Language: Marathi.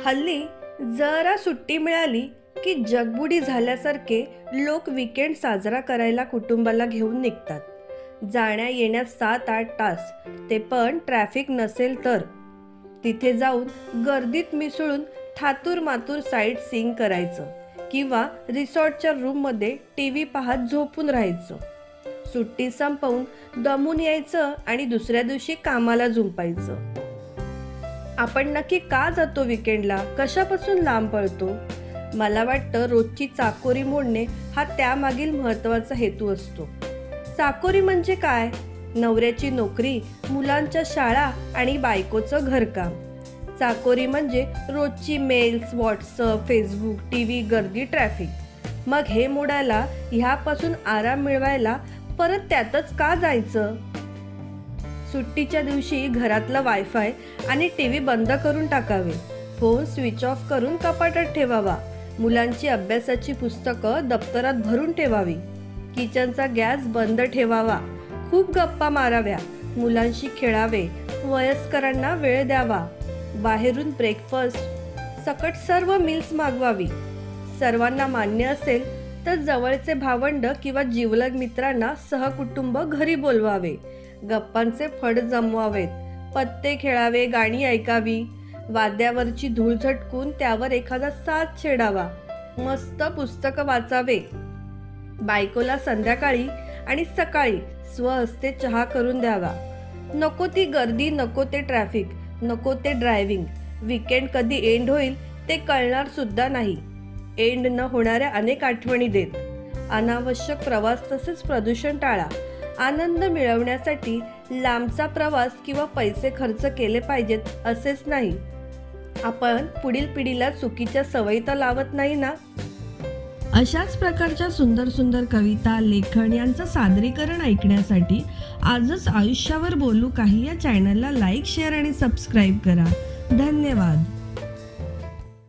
हल्ली जरा सुट्टी मिळाली की जगबुडी झाल्यासारखे लोक विकेंड साजरा करायला कुटुंबाला घेऊन निघतात। जाण्या येण्यात 7-8 तास, ते पण ट्रॅफिक नसेल तर। तिथे जाऊन गर्दीत मिसळून थातूर मातूर साईट सीइंग करायचं किंवा रिसॉर्टच्या रूममध्ये टीव्ही पाहत झोपून राहायचं। सुट्टी संपवून दमून यायचं आणि दुसऱ्या दिवशी कामाला झुंपायचं। आपण नक्की का जातो विकेंडला, कशापासून लांब पळतो? मला वाटतं रोजची चाकोरी मोडणे हा त्यामागील महत्त्वाचा हेतू असतो। चाकोरी म्हणजे काय? नवऱ्याची नोकरी, मुलांच्या शाळा आणि बायकोचं घरकाम। चाकोरी म्हणजे रोजची मेल्स, व्हॉट्सअप, फेसबुक, टीव्ही, गर्दी, ट्रॅफिक। मग हे मोडायला, ह्यापासून आराम मिळवायला परत त्यातच का जायचं? सुट्टीच्या दिवशी घरातला वायफाय आणि टीव्ही बंद करून टाकावे, फोन स्विच ऑफ करून कपाटात ठेवावा, मुलांची अभ्यासाची पुस्तकं दप्तरात भरून ठेवावी, किचनचा गॅस बंद ठेवावा, खूप गप्पा माराव्या, मुलांशी खेळावे, वयस्करांना वेळ द्यावा, बाहेरून ब्रेकफास्ट सकट सर्व मील्स मागवावी। सर्वांना मान्य असेल तर जवळचे भावंड किंवा जिवलग मित्रांना सहकुटुंब घरी बोलवावे, गप्पांचे फड जमवावेत, पत्ते खेळावे, गाणी ऐकावी, वाद्यावरची धूळ झटकून त्यावर एखादा साथ छेडावा, मस्त पुस्तकं वाचावे, बायकोला संध्याकाळी आणि सकाळी स्वहस्ते चहा करून द्यावा। नको ती गर्दी, नको ते ट्रॅफिक, नको ते ड्रायव्हिंग। विकेंड कधी एंड होईल ते कळणार सुद्धा नाही। एंड न होणाऱ्या अनेक आठवणी देत। अनावश्यक प्रवास तसेच प्रदूषण टाळा। आनंद मिळवण्यासाठी लांबचा प्रवास किंवा पैसे खर्च केले पाहिजेत असेच नाही। आपण पुढील पिढीला चुकीच्या सवयी तर लावत नाही ना? अशाच प्रकारच्या सुंदर सुंदर कविता, लेखन यांचं सादरीकरण ऐकण्यासाठी आजच आयुष्यावर बोलू काही या चॅनलला लाईक, शेअर आणि सबस्क्राईब करा। धन्यवाद।